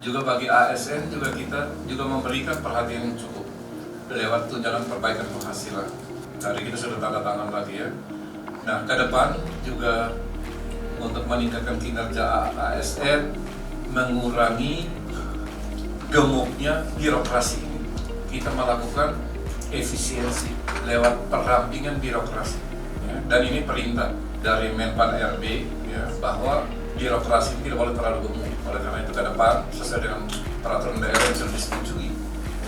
Juga bagi ASN juga kita juga memberikan perhatian yang cukup lewat tunjangan perbaikan penghasilan. Hari kita sudah tanda tangan lagi ya. Nah, ke depan juga untuk meningkatkan kinerja ASN, mengurangi gemuknya birokrasi ini, kita melakukan efisiensi lewat perampingan birokrasi. Ya. Dan ini perintah dari Menpan RB ya, bahwa birokrasi tidak boleh terlalu gemuk. Oleh karena itu ke depan sesuai dengan peraturan daerah yang sudah disetujui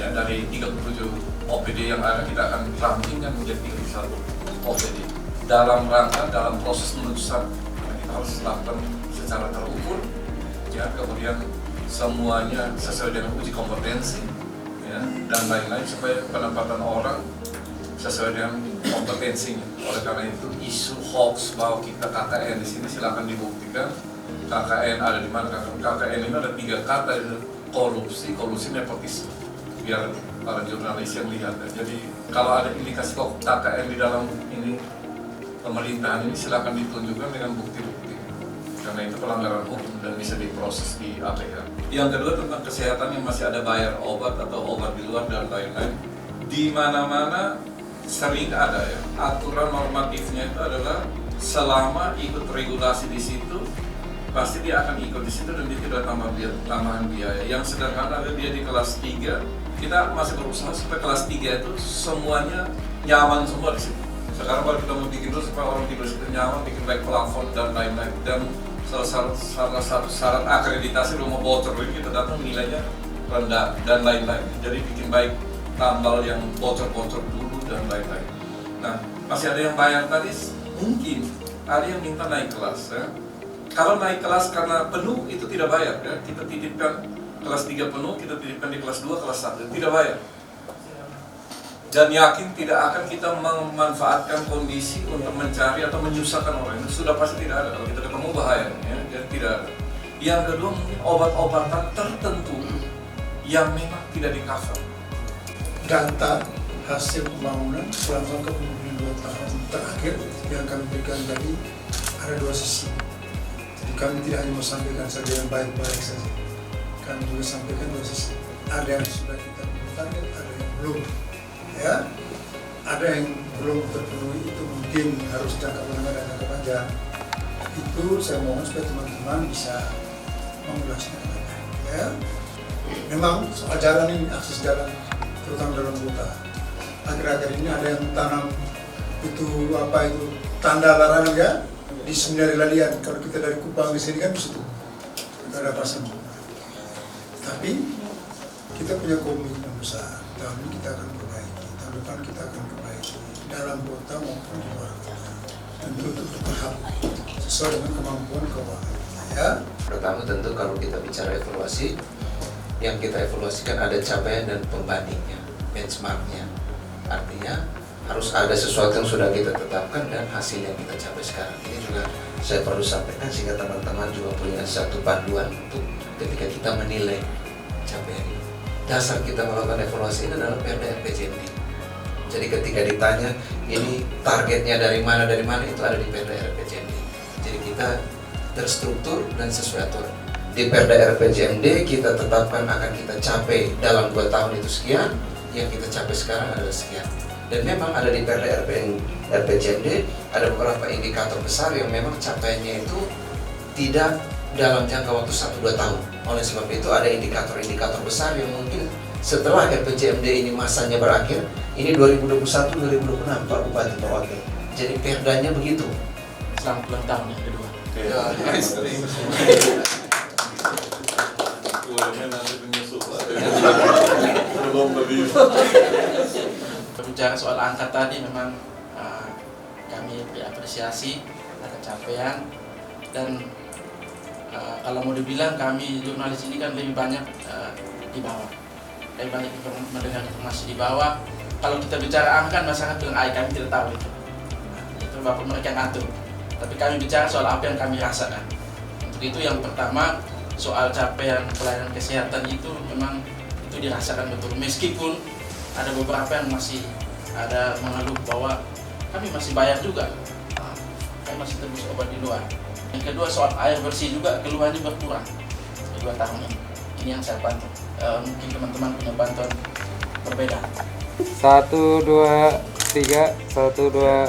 ya, dari 37 OPD yang ada kita akan rampingkan menjadi 31 OPD dalam rangka dalam proses menuju sana. Kita harus lakukan secara terukur ya, kemudian semuanya sesuai dengan uji kompetensi ya, dan lain-lain supaya penempatan orang sesuai dengan kompetensinya. Oleh karena itu isu hoax bahwa kita KKN di sini silakan dibuktikan. KKN ada di mana? KKN ini ada 3 kata, korupsi, kolusi, nepotisme. Biar para jurnalis yang lihat. Jadi kalau ada indikasi kok KKN di dalam ini pemerintahan ini silakan ditunjukkan dengan bukti-bukti. Karena itu pelanggaran hukum dan bisa diproses di APK. Yang kedua tentang kesehatan yang masih ada bayar obat atau obat di luar dan lain-lain. Di mana-mana sering ada ya aturan normatifnya itu adalah selama ikut regulasi di situ pasti dia akan ikut di situ dan dia tidak tambahan biaya. Yang sederhana ada dia di kelas 3, kita masih berusaha supaya kelas 3 itu semuanya nyaman semua di situ. Sekarang baru kita mau bikin dulu supaya orang tidur di situ nyaman, bikin baik plafon dan lain-lain. Dan salah satu syarat akreditasi rumah bocor ini kita datang nilainya rendah dan lain-lain. Jadi bikin baik tambal yang bocor-bocor dulu dan lain-lain. Nah, masih ada yang bayar tadi, mungkin ada yang minta naik kelas ya. Kalau naik kelas karena penuh itu tidak bayar ya. Kita titipkan kelas 3 penuh, kita titipkan di kelas 2, kelas 1 tidak bayar. Dan yakin tidak akan kita memanfaatkan kondisi untuk mencari atau menyusahkan orang. Itu sudah pasti tidak ada. Kalau kita ketemu bahaya ya. Jadi tidak ada. Yang kedua mungkin obat-obatan tertentu yang memang tidak di-cover. Data hasil pembangunan selama kepemimpinan 2 tahun terakhir yang kami berikan tadi ada 2 sisi. Jadi kami tidak hanya sampaikan saja yang baik-baik saja, kami juga sampaikan 2 sisi. Ada yang sudah kita target, ada yang belum. Ya, ada yang belum terpenuhi, itu mungkin harus jangka menengah dan jangka panjang. Itu saya mohon supaya teman-teman bisa mengulasnya. Ya, memang soal jalan ini, akses jalan terutama dalam kota. Akhir-akhir ini ada yang tanam itu apa itu tanda larangan ya di Seminari Lalian. Kalau kita dari Kupang ke sini kan di situ kita ada pasang. Tapi kita punya komitmen besar. Tahun ini kita akan perbaiki, tahun depan kita akan perbaiki dalam kota maupun di luar kota. Tentu untuk bertahap sesuai dengan kemampuan keuangan. Ya. Pertama tentu kalau kita bicara evaluasi, yang kita evaluasikan ada capaian dan pembandingnya, benchmarknya. Artinya harus ada sesuatu yang sudah kita tetapkan dan hasil yang kita capai sekarang. Ini juga saya perlu sampaikan sehingga teman-teman juga punya satu panduan untuk ketika kita menilai capaian ini. Dasar kita melakukan evaluasi ini adalah Perda RPJMD. Jadi ketika ditanya ini targetnya dari mana itu ada di Perda RPJMD. Jadi kita terstruktur dan sesuai aturan. Di Perda RPJMD kita tetapkan akan kita capai dalam 2 tahun itu sekian, yang kita capai sekarang adalah sekian. Dan memang ada di Perda RPJMD ada beberapa indikator besar yang memang capaiannya itu tidak dalam jangka waktu 1-2 tahun. Oleh sebab itu ada indikator-indikator besar yang mungkin setelah RPJMD ini masanya berakhir, ini 2021-2026 Pak Bupati Pak Wakil. Jadi perdanya begitu. Selamat ulang tahun yang kedua. Berbicara soal angka tadi memang kami berapresiasi ada capaian dan kalau mau dibilang kami jurnalis ini kan lebih banyak di bawah, lebih banyak mendengar informasi di bawah. Kalau kita bicara angka masyarakat bilang kami tidak tahu itu bapak mereka yang atur. Tapi kami bicara soal apa yang kami rasakan. Untuk itu yang pertama soal capaian pelayanan kesehatan itu memang itu dirasakan betul. Meskipun ada beberapa yang masih ada mengeluh bahwa kami masih bayar juga, kami masih tebus obat di luar. Yang kedua soal air bersih juga keluhannya berkurang di 2 tahun ini. Ini yang saya bantu. Mungkin teman-teman punya bantuan berbeda. 1, 2, 3, 1, 2.